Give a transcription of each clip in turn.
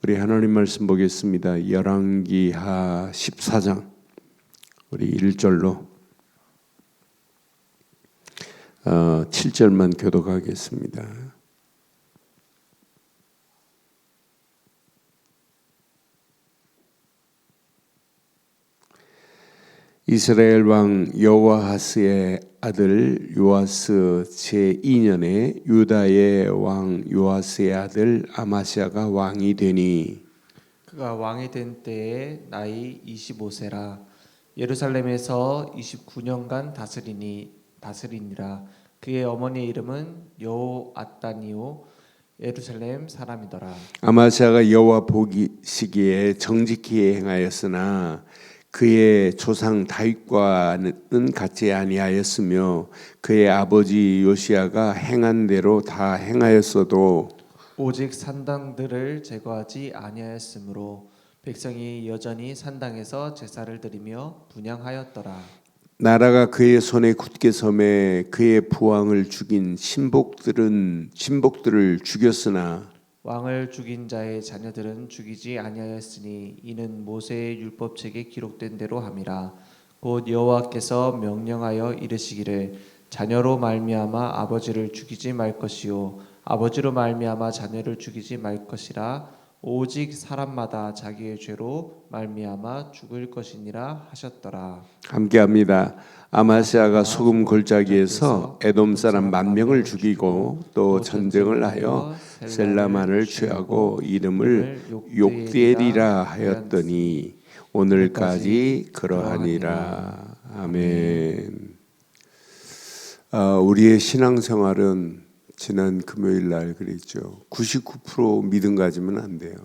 우리 하나님 말씀 보겠습니다. 열왕기하 14장 우리 1절로 7절만 교독하겠습니다. 이스라엘 왕 여호아하스의 아들 요아스 제2년에 유다의 왕 요아스의 아들 아마시아가 왕이 되니 그가 왕이 된 때에 나이 25세라. 예루살렘에서 29년간 다스리니라. 그의 어머니의 이름은 여호앗다니요 예루살렘 사람이더라. 아마시아가 여호와 보시기에 정직히 행하였으나 그의 조상 다윗과는 같지 아니하였으며 그의 아버지 요시야가 행한 대로 다 행하였어도 오직 산당들을 제거하지 아니하였으므로 백성이 여전히 산당에서 제사를 드리며 분향하였더라. 나라가 그의 손에 굳게 섬에 그의 부왕을 죽인 신복들을 죽였으나 왕을 죽인 자의 자녀들은 죽이지 아니하였으니 이는 모세의 율법책에 기록된 대로 함이라. 곧 여호와께서 명령하여 이르시기를 자녀로 말미암아 아버지를 죽이지 말 것이요 아버지로 말미암아 자녀를 죽이지 말 것이라. 오직 사람마다 자기의 죄로 말미암아 죽을 것이니라 하셨더라. 함께합니다. 아마시아가 소금 골짜기에서 에돔 사람 10,000명을 죽이고 또 전쟁을 하여 셀라만을 취하고 이름을 욕되리라 하였더니 오늘까지 그러하니라. 아멘. 우리의 신앙생활은 지난 금요일 날 그랬죠. 99% 믿음 가지면 안 돼요.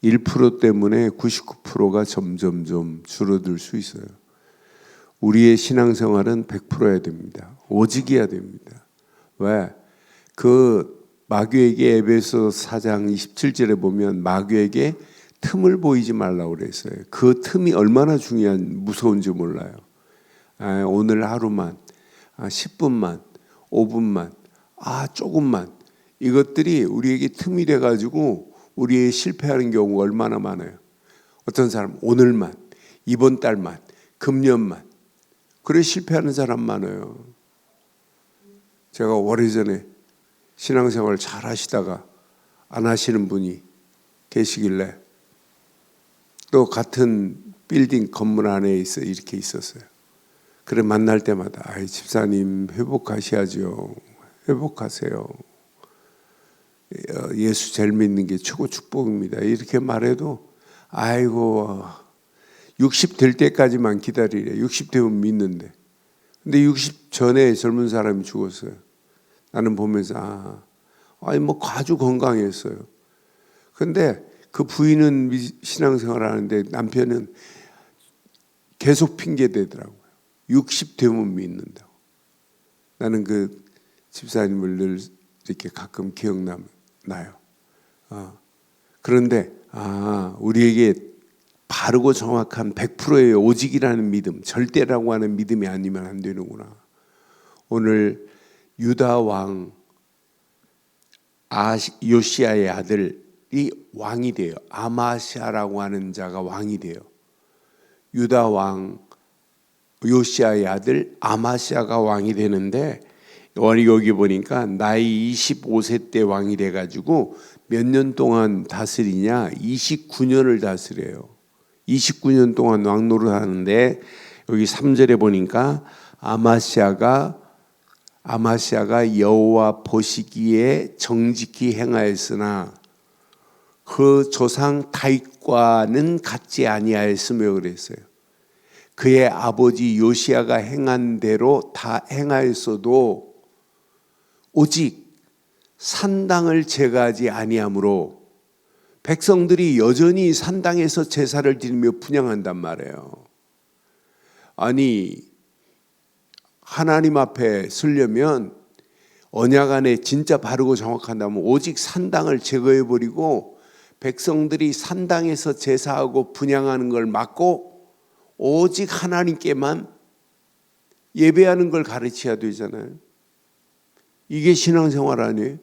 1% 때문에 99%가 점점점 줄어들 수 있어요. 우리의 신앙생활은 100%여야 됩니다. 오직이어야 됩니다. 왜? 그 마귀에게 에베소 4장 27절에 보면 마귀에게 틈을 보이지 말라고 그랬어요. 그 틈이 얼마나 무서운지 몰라요. 오늘 하루만, 10분만, 5분만, 조금만 이것들이 우리에게 틈이 돼가지고 우리의 실패하는 경우가 얼마나 많아요. 어떤 사람 오늘만, 이번 달만, 금년만 그래 실패하는 사람 많아요. 제가 오래전에 신앙생활 잘 하시다가 안 하시는 분이 계시길래 또 같은 빌딩 건물 안에 이렇게 있었어요. 그래 만날 때마다 집사님 회복하셔야죠. 회복하세요. 예수 잘 믿는 게 최고 축복입니다. 이렇게 말해도 60 될 때까지만 기다리래. 60 되면 믿는데. 근데 60 전에 젊은 사람이 죽었어요. 나는 보면서 아주 건강했어요. 근데 그 부인은 신앙생활 하는데 남편은 계속 핑계 대더라고요. 60 되면 믿는다고. 나는 그 집사님을 늘 이렇게 가끔 기억나요. 그런데 우리에게 바르고 정확한 100%의 오직이라는 믿음, 절대라고 하는 믿음이 아니면 안 되는구나. 오늘 유다 왕 요시야의 아들이 왕이 돼요. 아마시아라고 하는 자가 왕이 돼요. 유다 왕 요시야의 아들 아마시아가 왕이 되는데 여기 보니까 나이 25세 때 왕이 돼가지고 몇 년 동안 다스리냐? 29년을 다스려요. 29년 동안 왕노릇 하는데 여기 3절에 보니까 아마시아가 여호와 보시기에 정직히 행하였으나 그 조상 다윗과는 같지 아니하였으며 그랬어요. 그의 아버지 요시야가 행한 대로 다 행하였어도 오직 산당을 제거하지 아니하므로 백성들이 여전히 산당에서 제사를 드리며 분향한단 말이에요. 하나님 앞에 서려면 언약 안에 진짜 바르고 정확한다면 오직 산당을 제거해버리고 백성들이 산당에서 제사하고 분향하는 걸 막고 오직 하나님께만 예배하는 걸 가르쳐야 되잖아요. 이게 신앙생활 아니에요?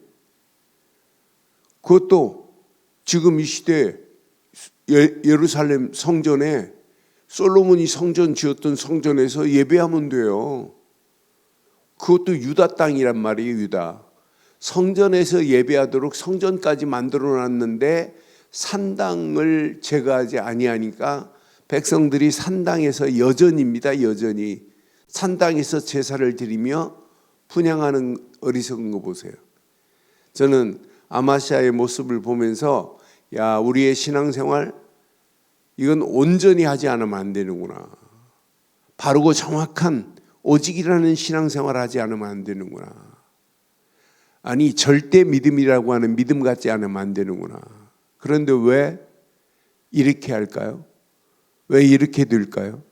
그것도 지금 이 시대 예루살렘 성전에 솔로몬이 성전 지었던 성전에서 예배하면 돼요. 그것도 유다 땅이란 말이에요. 유다. 성전에서 예배하도록 성전까지 만들어놨는데 산당을 제거하지 아니하니까 백성들이 산당에서 여전입니다. 여전히 산당에서 제사를 드리며 분향하는 어리석은 거 보세요. 저는 아마시아의 모습을 보면서 야, 우리의 신앙생활 이건 온전히 하지 않으면 안 되는구나. 바르고 정확한 오직이라는 신앙생활 하지 않으면 안 되는구나. 아니 절대 믿음이라고 하는 믿음 같지 않으면 안 되는구나. 그런데 왜 이렇게 할까요? 왜 이렇게 될까요?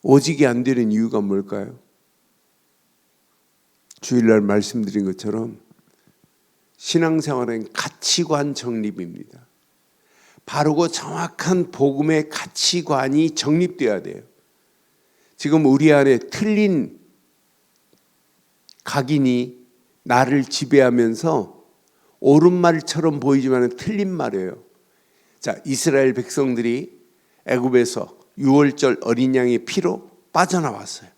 오직이 안 되는 이유가 뭘까요? 주일날 말씀드린 것처럼 신앙생활은 가치관 정립입니다. 바르고 정확한 복음의 가치관이 정립되어야 돼요. 지금 우리 안에 틀린 각인이 나를 지배하면서 옳은 말처럼 보이지만 틀린 말이에요. 자, 이스라엘 백성들이 애굽에서 유월절 어린 양의 피로 빠져나왔어요.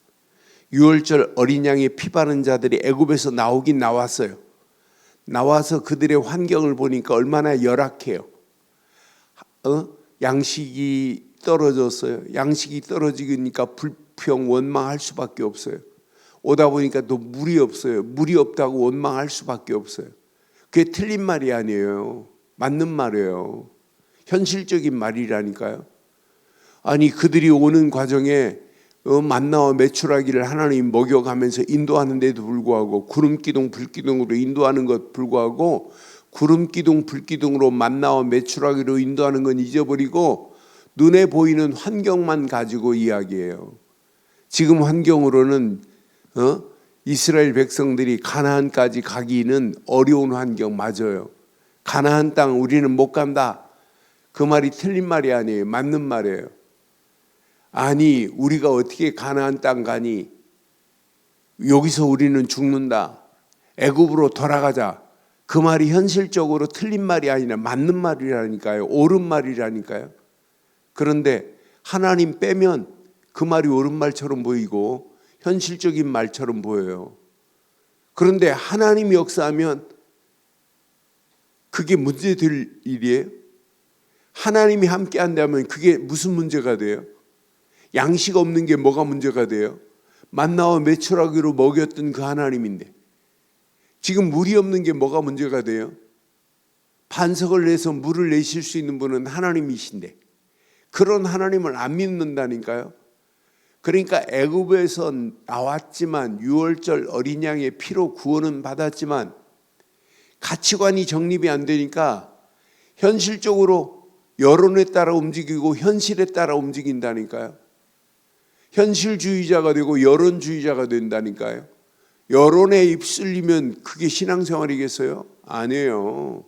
유월절 어린 양의 피 바른 자들이 애굽에서 나오긴 나왔어요. 나와서 그들의 환경을 보니까 얼마나 열악해요. 양식이 떨어졌어요. 양식이 떨어지니까 불평 원망할 수밖에 없어요. 오다 보니까 또 물이 없어요. 물이 없다고 원망할 수밖에 없어요. 그게 틀린 말이 아니에요. 맞는 말이에요. 현실적인 말이라니까요. 아니 그들이 오는 과정에 만나와 메추라기를 하나님 먹여가면서 인도하는데도 불구하고 구름기둥 불기둥으로 인도하는 것 불구하고 구름기둥 불기둥으로 만나와 메추라기로 인도하는 건 잊어버리고 눈에 보이는 환경만 가지고 이야기해요. 지금 환경으로는 이스라엘 백성들이 가나안까지 가기는 어려운 환경 맞아요. 가나안 땅 우리는 못 간다. 그 말이 틀린 말이 아니에요. 맞는 말이에요. 아니 우리가 어떻게 가나안 땅 가니? 여기서 우리는 죽는다. 애굽으로 돌아가자. 그 말이 현실적으로 틀린 말이 아니라 맞는 말이라니까요. 옳은 말이라니까요. 그런데 하나님 빼면 그 말이 옳은 말처럼 보이고 현실적인 말처럼 보여요. 그런데 하나님이 역사하면 그게 문제될 일이에요. 하나님이 함께 한다면 그게 무슨 문제가 돼요? 양식 없는 게 뭐가 문제가 돼요? 만나와 메추라기로 먹였던 그 하나님인데 지금 물이 없는 게 뭐가 문제가 돼요? 반석을 내서 물을 내실 수 있는 분은 하나님이신데 그런 하나님을 안 믿는다니까요. 그러니까 애굽에서 나왔지만 유월절 어린 양의 피로 구원은 받았지만 가치관이 정립이 안 되니까 현실적으로 여론에 따라 움직이고 현실에 따라 움직인다니까요. 현실주의자가 되고 여론주의자가 된다니까요. 여론에 휩쓸리면 그게 신앙생활이겠어요? 아니에요.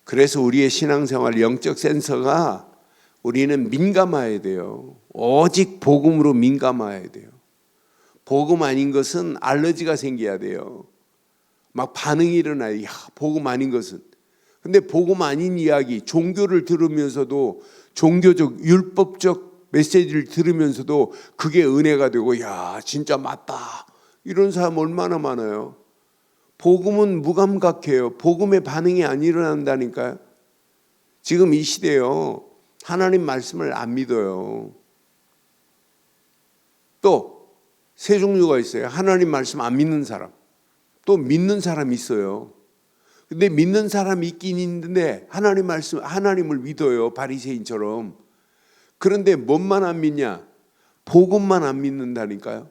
그래서 우리의 신앙생활 영적 센서가 우리는 민감해야 돼요. 오직 복음으로 민감해야 돼요. 복음 아닌 것은 알러지가 생겨야 돼요. 막 반응이 일어나요. 야, 복음 아닌 것은. 근데 복음 아닌 이야기, 종교를 들으면서도 종교적, 율법적 메시지를 들으면서도 그게 은혜가 되고 야, 진짜 맞다. 이런 사람 얼마나 많아요. 복음은 무감각해요. 복음의 반응이 안 일어난다니까요. 지금 이 시대요. 하나님 말씀을 안 믿어요. 또 세 종류가 있어요. 하나님 말씀 안 믿는 사람. 또 믿는 사람이 있어요. 근데 믿는 사람이 있긴 있는데 하나님 말씀, 하나님을 믿어요. 바리새인처럼. 그런데 뭔만 안 믿냐? 복음만 안 믿는다니까요.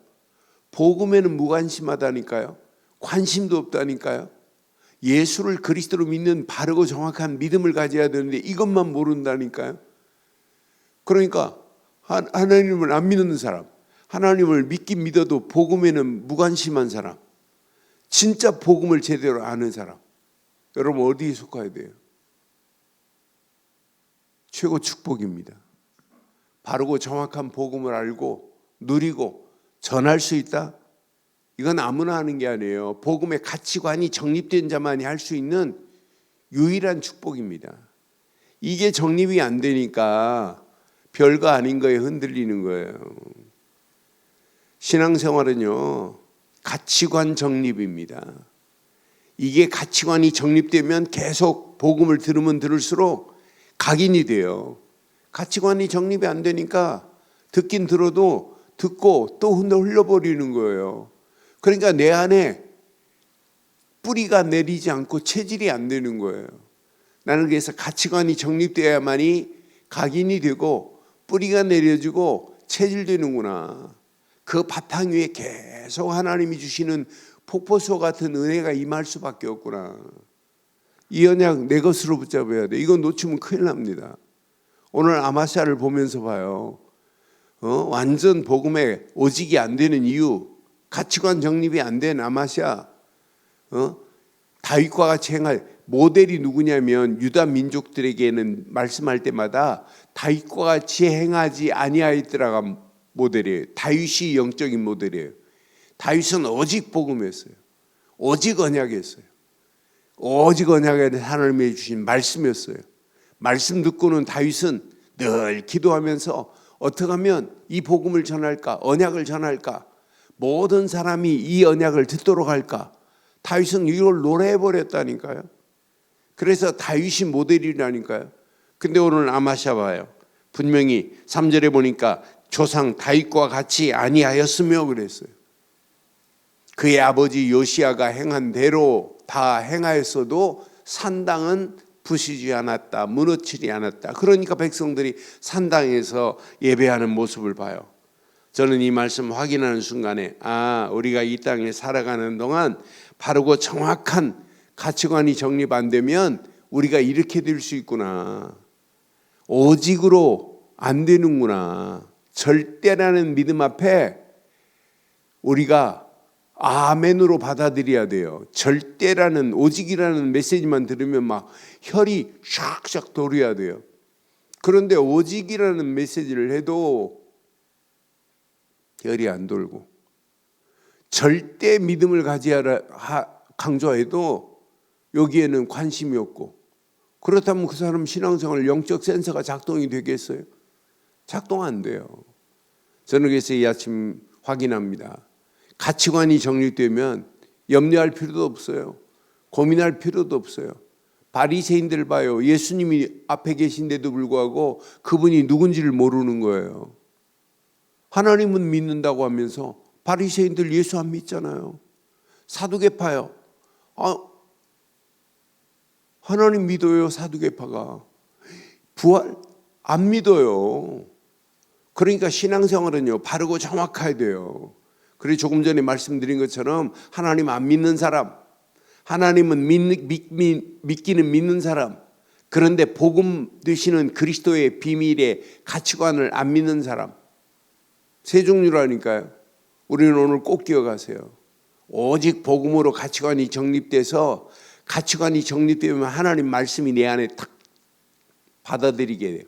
복음에는 무관심하다니까요. 관심도 없다니까요. 예수를 그리스도로 믿는 바르고 정확한 믿음을 가져야 되는데 이것만 모른다니까요. 그러니까 하나님을 안 믿는 사람, 하나님을 믿긴 믿어도 복음에는 무관심한 사람, 진짜 복음을 제대로 아는 사람, 여러분 어디에 속해야 돼요? 최고 축복입니다. 바르고 정확한 복음을 알고 누리고 전할 수 있다? 이건 아무나 하는 게 아니에요. 복음의 가치관이 정립된 자만이 할 수 있는 유일한 축복입니다. 이게 정립이 안 되니까 별거 아닌 거에 흔들리는 거예요. 신앙생활은요, 가치관 정립입니다. 이게 가치관이 정립되면 계속 복음을 들으면 들을수록 각인이 돼요. 가치관이 정립이 안 되니까 듣긴 들어도 듣고 또 흘려버리는 거예요. 그러니까 내 안에 뿌리가 내리지 않고 체질이 안 되는 거예요. 나는 그래서 가치관이 정립되어야만이 각인이 되고 뿌리가 내려지고 체질되는구나. 그 바탕 위에 계속 하나님이 주시는 폭포수 같은 은혜가 임할 수밖에 없구나. 이 언약 내 것으로 붙잡아야 돼. 이거 놓치면 큰일 납니다. 오늘 아마샤를 보면서 봐요. 완전 복음에 오직이 안 되는 이유, 가치관 정립이 안 된 아마샤, 다윗과 같이 행할 모델이 누구냐면 유다 민족들에게는 말씀할 때마다 다윗과 같이 행하지 아니하였더라가 모델이에요. 다윗이 영적인 모델이에요. 다윗은 오직 복음했어요. 오직 언약했어요. 오직 언약에 하나님이 주신 말씀이었어요. 말씀 듣고는 다윗은 늘 기도하면서 어떻게 하면 이 복음을 전할까, 언약을 전할까, 모든 사람이 이 언약을 듣도록 할까. 다윗은 이걸 노래해버렸다니까요. 그래서 다윗이 모델이라니까요. 근데 오늘 아마샤 봐요. 분명히 3절에 보니까 조상 다윗과 같이 아니하였으며 그랬어요. 그의 아버지 요시야가 행한 대로 다 행하였어도 산당은 부시지 않았다, 무너지지 않았다. 그러니까 백성들이 산당에서 예배하는 모습을 봐요. 저는 이 말씀 확인하는 순간에 우리가 이 땅에 살아가는 동안 바르고 정확한 가치관이 정립 안 되면 우리가 이렇게 될 수 있구나. 오직으로 안 되는구나. 절대라는 믿음 앞에 우리가 아멘으로 받아들여야 돼요. 절대라는, 오직이라는 메시지만 들으면 막 혈이 샥샥 돌아야 돼요. 그런데 오직이라는 메시지를 해도 혈이 안 돌고, 절대 믿음을 가지라 강조해도 여기에는 관심이 없고, 그렇다면 그 사람 신앙생활 영적 센서가 작동이 되겠어요? 작동 안 돼요. 저는 그래서 이 아침 확인합니다. 가치관이 정립되면 염려할 필요도 없어요. 고민할 필요도 없어요. 바리새인들 봐요. 예수님이 앞에 계신데도 불구하고 그분이 누군지를 모르는 거예요. 하나님은 믿는다고 하면서 바리새인들 예수 안 믿잖아요. 사두개파요. 하나님 믿어요. 사두개파가. 부활 안 믿어요. 그러니까 신앙생활은요, 바르고 정확해야 돼요. 그리고 조금 전에 말씀드린 것처럼 하나님 안 믿는 사람, 하나님은 믿기는 믿는 사람, 그런데 복음 되시는 그리스도의 비밀의 가치관을 안 믿는 사람, 세 종류라니까요. 우리는 오늘 꼭 기억하세요. 오직 복음으로 가치관이 정립돼서, 가치관이 정립되면 하나님 말씀이 내 안에 탁 받아들이게 돼요.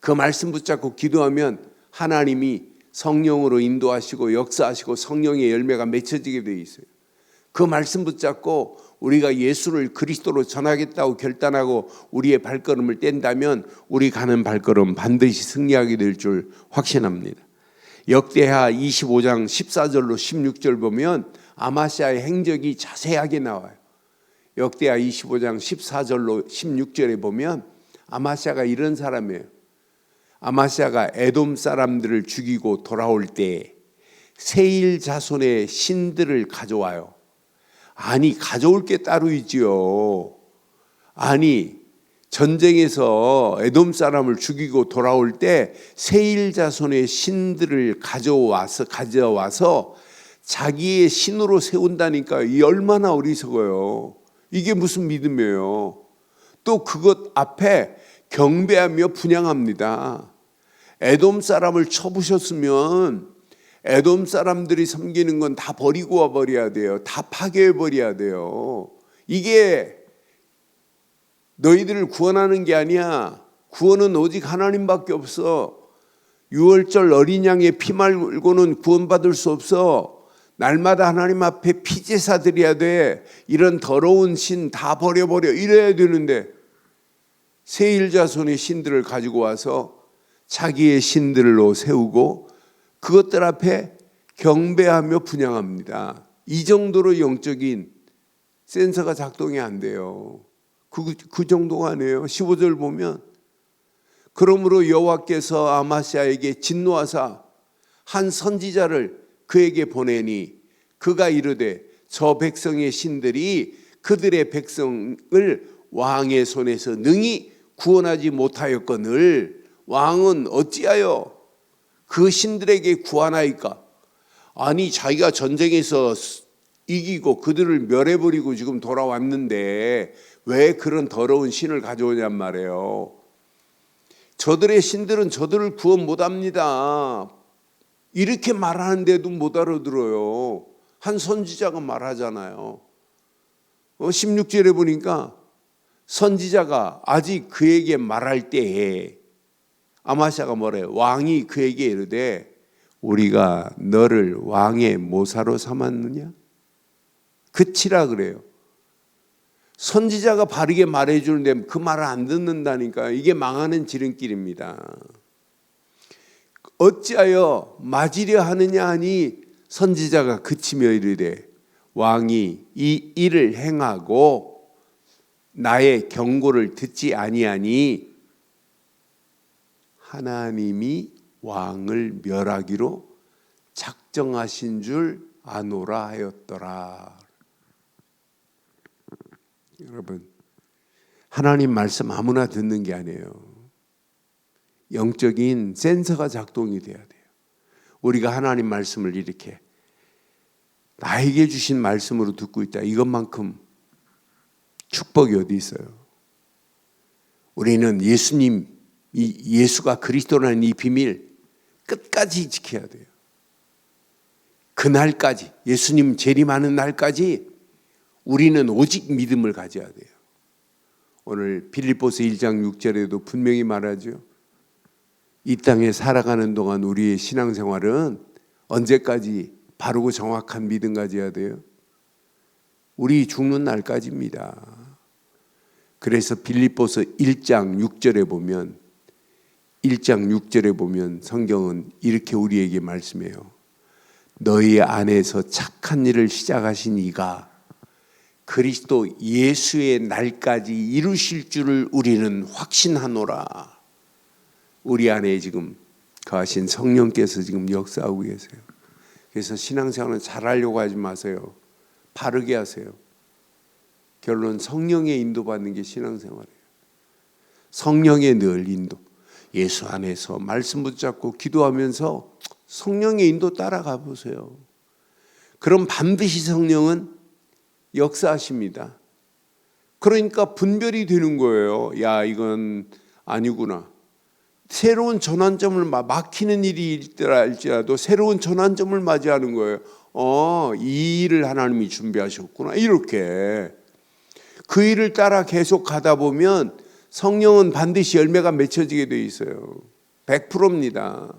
그 말씀 붙잡고 기도하면 하나님이 성령으로 인도하시고 역사하시고 성령의 열매가 맺혀지게 되어 있어요. 그 말씀 붙잡고 우리가 예수를 그리스도로 전하겠다고 결단하고 우리의 발걸음을 뗀다면 우리 가는 발걸음 반드시 승리하게 될 줄 확신합니다. 역대하 25장 14절로 16절 보면 아마샤의 행적이 자세하게 나와요. 역대하 25장 14절로 16절에 보면 아마샤가 이런 사람이에요. 아마샤가 에돔 사람들을 죽이고 돌아올 때 세일 자손의 신들을 가져와요. 아니, 가져올 게 따로 있지요. 아니, 전쟁에서 에돔 사람을 죽이고 돌아올 때 세일 자손의 신들을 가져와서 자기의 신으로 세운다니까. 이 얼마나 어리석어요. 이게 무슨 믿음이에요. 또 그것 앞에 경배하며 분향합니다. 에돔 사람을 쳐부셨으면 에돔 사람들이 섬기는 건 다 버리고 와버려야 돼요. 다 파괴해버려야 돼요. 이게 너희들을 구원하는 게 아니야. 구원은 오직 하나님밖에 없어. 유월절 어린 양의 피 말고는 구원받을 수 없어. 날마다 하나님 앞에 피제사 드려야 돼. 이런 더러운 신 다 버려버려 이래야 되는데 세일 자손의 신들을 가지고 와서 자기의 신들로 세우고 그것들 앞에 경배하며 분향합니다. 이 정도로 영적인 센서가 작동이 안 돼요. 그 정도가 아니에요. 15절 보면 그러므로 여호와께서 아마시아에게 진노하사 한 선지자를 그에게 보내니 그가 이르되 저 백성의 신들이 그들의 백성을 왕의 손에서 능히 구원하지 못하였거늘 왕은 어찌하여 그 신들에게 구하나이까? 아니 자기가 전쟁에서 이기고 그들을 멸해버리고 지금 돌아왔는데 왜 그런 더러운 신을 가져오냔 말이에요. 저들의 신들은 저들을 구원 못합니다. 이렇게 말하는데도 못 알아들어요. 한 선지자가 말하잖아요. 16절에 보니까 선지자가 아직 그에게 말할 때에 아마시아가 뭐래요? 왕이 그에게 이르되 우리가 너를 왕의 모사로 삼았느냐? 그치라 그래요. 선지자가 바르게 말해주는데 그 말을 안 듣는다니까. 이게 망하는 지름길입니다. 어찌하여 맞으려 하느냐 하니 선지자가 그치며 이르되 왕이 이 일을 행하고 나의 경고를 듣지 아니하니 하나님이 왕을 멸하기로 작정하신 줄 아노라 하였더라. 여러분, 하나님 말씀 아무나 듣는 게 아니에요. 영적인 센서가 작동이 돼야 돼요. 우리가 하나님 말씀을 이렇게 나에게 주신 말씀으로 듣고 있다. 이것만큼 축복이 어디 있어요? 우리는 예수가 그리스도라는 이 비밀 끝까지 지켜야 돼요. 그날까지, 예수님 재림하는 날까지 우리는 오직 믿음을 가져야 돼요. 오늘 빌립보서 1장 6절에도 분명히 말하죠. 이 땅에 살아가는 동안 우리의 신앙생활은 언제까지 바르고 정확한 믿음 가져야 돼요? 우리 죽는 날까지입니다. 그래서 빌립보서 1장 6절에 보면 1장 6절에 보면 성경은 이렇게 우리에게 말씀해요. 너희 안에서 착한 일을 시작하신 이가 그리스도 예수의 날까지 이루실 줄을 우리는 확신하노라. 우리 안에 지금 거하신 성령께서 지금 역사하고 계세요. 그래서 신앙생활은 잘하려고 하지 마세요. 바르게 하세요. 결론 성령의 인도받는 게 신앙생활이에요. 성령의 늘 인도. 예수 안에서 말씀 붙잡고 기도하면서 성령의 인도 따라가 보세요. 그럼 반드시 성령은 역사하십니다. 그러니까 분별이 되는 거예요. 야, 이건 아니구나. 새로운 전환점을 막히는 일이 있더라 할지라도 새로운 전환점을 맞이하는 거예요. 이 일을 하나님이 준비하셨구나. 이렇게 그 일을 따라 계속 가다 보면 성령은 반드시 열매가 맺혀지게 돼 있어요. 100%입니다.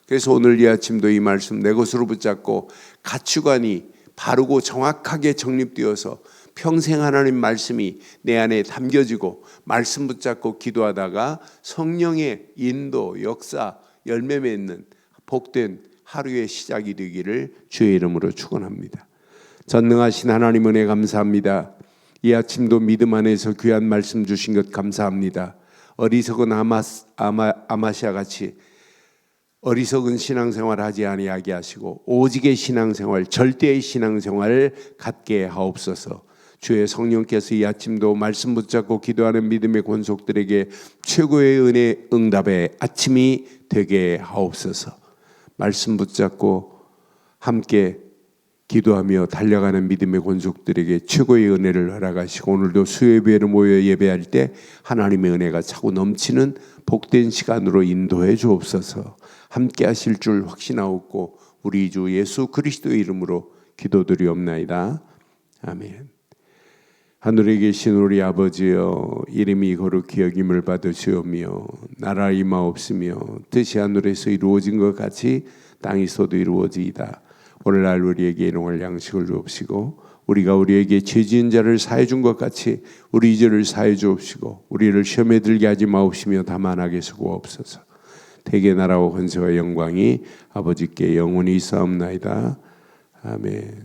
그래서 오늘 이 아침도 이 말씀 내 것으로 붙잡고 가치관이 바르고 정확하게 정립되어서 평생 하나님 말씀이 내 안에 담겨지고 말씀 붙잡고 기도하다가 성령의 인도, 역사, 열매 맺는 복된 하루의 시작이 되기를 주의 이름으로 축원합니다. 전능하신 하나님 은혜 감사합니다. 이 아침도 믿음 안에서 귀한 말씀 주신 것 감사합니다. 어리석은 아마시아 같이 어리석은 신앙생활 하지 아니하게 하시고 오직의 신앙생활, 절대의 신앙생활을 갖게 하옵소서. 주의 성령께서 이 아침도 말씀 붙잡고 기도하는 믿음의 권속들에게 최고의 은혜 응답의 아침이 되게 하옵소서. 말씀 붙잡고 함께 기도하며 달려가는 믿음의 권속들에게 최고의 은혜를 허락하시고 오늘도 수요예배로 모여 예배할 때 하나님의 은혜가 차고 넘치는 복된 시간으로 인도해 주옵소서. 함께 하실 줄 확신하옵고 우리 주 예수 그리스도의 이름으로 기도드리옵나이다. 아멘. 하늘에 계신 우리 아버지여, 이름이 거룩히 여김을 받으시오며 나라 임하옵시며 뜻이 하늘에서 이루어진 것 같이 땅에서도 이루어지이다. 오늘날 우리에게 일용할 양식을 주옵시고 우리가 우리에게 죄 지은 자를 사해 준 것 같이 우리 죄를 사해 주옵시고 우리를 시험에 들게 하지 마옵시며 다만 악에 수고옵소서. 대개 나라와 권세와 영광이 아버지께 영원히 있사옵나이다. 아멘.